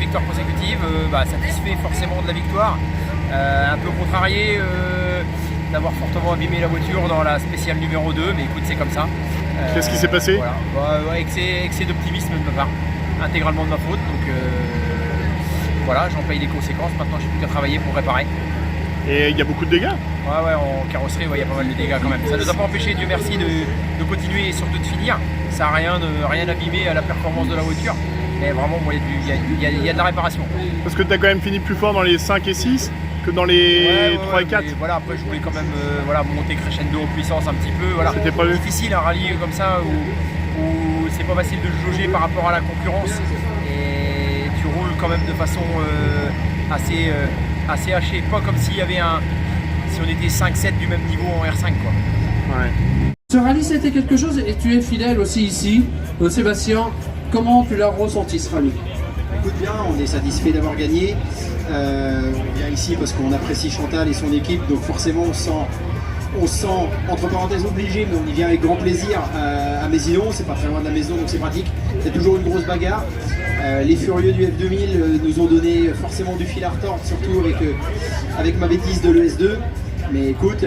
victoires consécutives, satisfait forcément de la victoire. Un peu contrarié d'avoir fortement abîmé la voiture dans la spéciale numéro 2, mais écoute, c'est comme ça. Qu'est-ce qui s'est passé? Voilà. Excès d'optimisme de ma part, intégralement de ma faute. Donc voilà, j'en paye les conséquences. Maintenant, j'ai plus qu'à travailler pour réparer. Et il y a beaucoup de dégâts? Ouais, en carrosserie, il y a pas mal de dégâts quand même. Ça ne nous a pas empêché, Dieu merci, de continuer et surtout de finir. Ça n'a rien abîmé à la performance de la voiture. Mais vraiment, il y a de la réparation. Parce que tu as quand même fini plus fort dans les 5 et 6 que dans les 3 et 4. Voilà, après, je voulais quand même monter crescendo en puissance un petit peu. Voilà. C'était pas difficile un rallye comme ça où c'est pas facile de jauger par rapport à la concurrence. Et tu roules quand même de façon assez haché, pas comme s'il y avait si on était 5-7 du même niveau en R5 quoi. Ouais. Ce rallye c'était quelque chose et tu es fidèle aussi ici, Sébastien, comment tu l'as ressenti ce rallye? Écoute bien, on est satisfait d'avoir gagné, on vient ici parce qu'on apprécie Chantal et son équipe, donc forcément on sent entre parenthèses obligé, mais on y vient avec grand plaisir à Mézidon, c'est pas très loin de la maison donc c'est pratique, c'est toujours une grosse bagarre. Les furieux du F2000 nous ont donné forcément du fil à retordre, surtout avec ma bêtise de l'ES2. Mais écoute,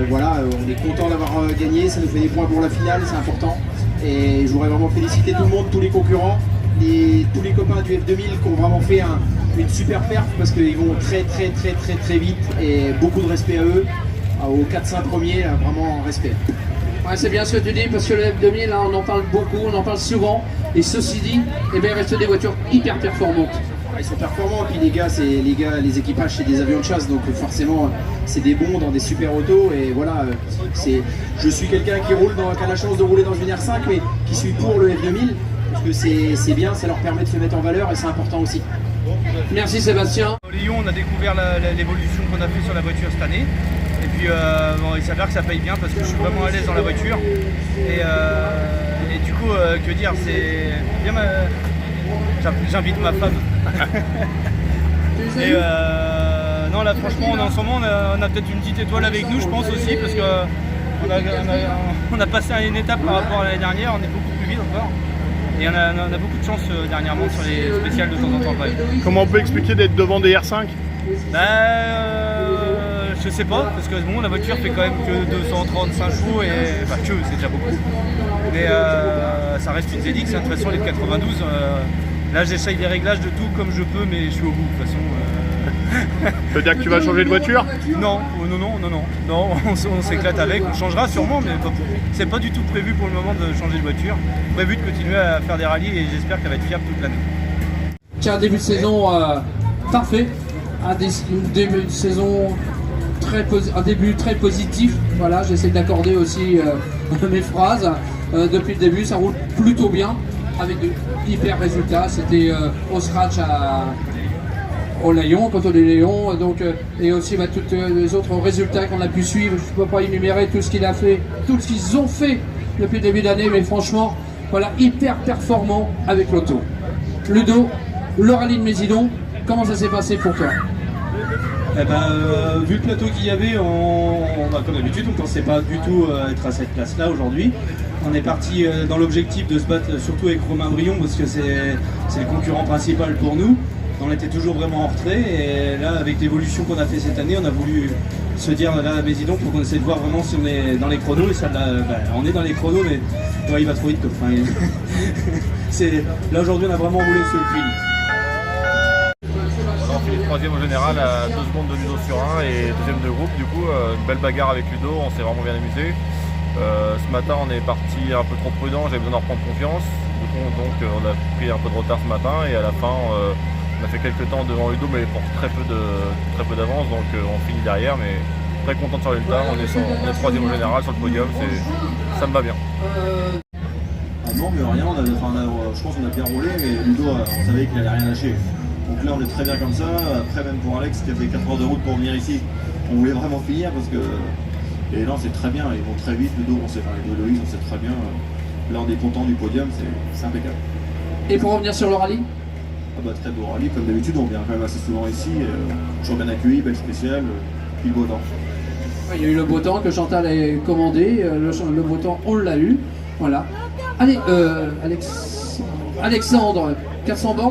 voilà, on est content d'avoir gagné, ça nous fait des points pour la finale, c'est important. Et je voudrais vraiment féliciter tout le monde, tous les concurrents, tous les copains du F2000 qui ont vraiment fait une super perf parce qu'ils vont très vite et beaucoup de respect à eux. Aux 4-5 premiers, vraiment respect. Ouais, c'est bien ce que tu dis parce que le F2000, là, on en parle beaucoup, on en parle souvent. Et ceci dit, il reste des voitures hyper performantes. Ils sont performants, et puis les équipages c'est des avions de chasse, donc forcément c'est des bons dans des super autos. Et voilà, je suis quelqu'un qui a la chance de rouler dans une R5, mais qui suis pour le F2000, parce que c'est bien, ça leur permet de se mettre en valeur et c'est important aussi. Merci Sébastien. Au Lyon, on a découvert l'évolution qu'on a fait sur la voiture cette année. Et puis il s'avère que ça paye bien parce que je suis vraiment à l'aise dans la voiture. Et du coup, que dire, c'est bien. J'invite ma femme. Et non, là franchement, en ce moment, on a peut-être une petite étoile avec nous, je pense aussi, parce qu'on a passé à une étape par rapport à l'année dernière, on est beaucoup plus vite encore. Et on a beaucoup de chance dernièrement sur les spéciales de temps en temps. Comment on peut expliquer d'être devant des R5? Je sais pas, parce que bon, la voiture fait quand même que 235 chevaux, et c'est déjà beaucoup. Mais ça reste une ZX, de toute façon les 92. Là j'essaye les réglages de tout comme je peux, mais je suis au bout de toute façon. Ça veut dire que tu vas changer de voiture? Non, on s'éclate avec, on changera sûrement, mais c'est pas du tout prévu pour le moment de changer de voiture. Prévu de continuer à faire des rallyes et j'espère qu'elle va être fiable toute l'année. Tiens, un début de saison parfait, un début de saison un début très positif. Voilà, j'essaie d'accorder aussi mes phrases. Depuis le début, ça roule plutôt bien avec de hyper résultats. C'était au scratch au Lyon, quand on est Léon, donc et aussi tous les autres résultats qu'on a pu suivre. Je ne peux pas énumérer tout ce qu'il a fait, tout ce qu'ils ont fait depuis le début d'année, mais franchement, voilà, hyper performant avec l'auto. Ludo, le rallye de Mézidon, comment ça s'est passé pour toi? Vu le plateau qu'il y avait, comme d'habitude, on ne pensait pas du tout être à cette place-là aujourd'hui. On est parti dans l'objectif de se battre surtout avec Romain Brion parce que c'est le concurrent principal pour nous. On était toujours vraiment en retrait et là, avec l'évolution qu'on a fait cette année, on a voulu se dire là à Mézidon pour qu'on essaie de voir vraiment si on est dans les chronos. Et ça, on est dans les chronos, mais ouais, il va trop vite. Enfin, là aujourd'hui, on a vraiment roulé sur le fil. On finit troisième au général à 2 secondes de Ludo sur 1 et deuxième de groupe. Du coup, une belle bagarre avec Ludo, on s'est vraiment bien amusé. Ce matin, on est parti un peu trop prudent, j'avais besoin d'en reprendre confiance. Du coup, donc, on a pris un peu de retard ce matin et à la fin, on a fait quelques temps devant Ludo, mais pour très peu d'avance, donc on finit derrière. Mais très content de faire le résultat, on est troisième au général sur le podium, ça me va bien. Non, mais rien, je pense qu'on a bien roulé, mais Ludo, on savait qu'il n'allait rien lâcher. Donc là on est très bien comme ça, après même pour Alex qui a fait 4 heures de route pour venir ici, on voulait vraiment finir parce que... Et non, c'est très bien, ils vont très vite, les deux Loïs, on sait très bien. Là on est content du podium, c'est impeccable. Et pour revenir sur le rallye? Très beau rallye, comme d'habitude on vient quand même assez souvent ici, toujours bien accueilli, belle spéciale, puis le beau temps. Il y a eu le beau temps que Chantal a commandé, le beau temps on l'a eu, voilà. Allez, Alexandre, 400 bornes.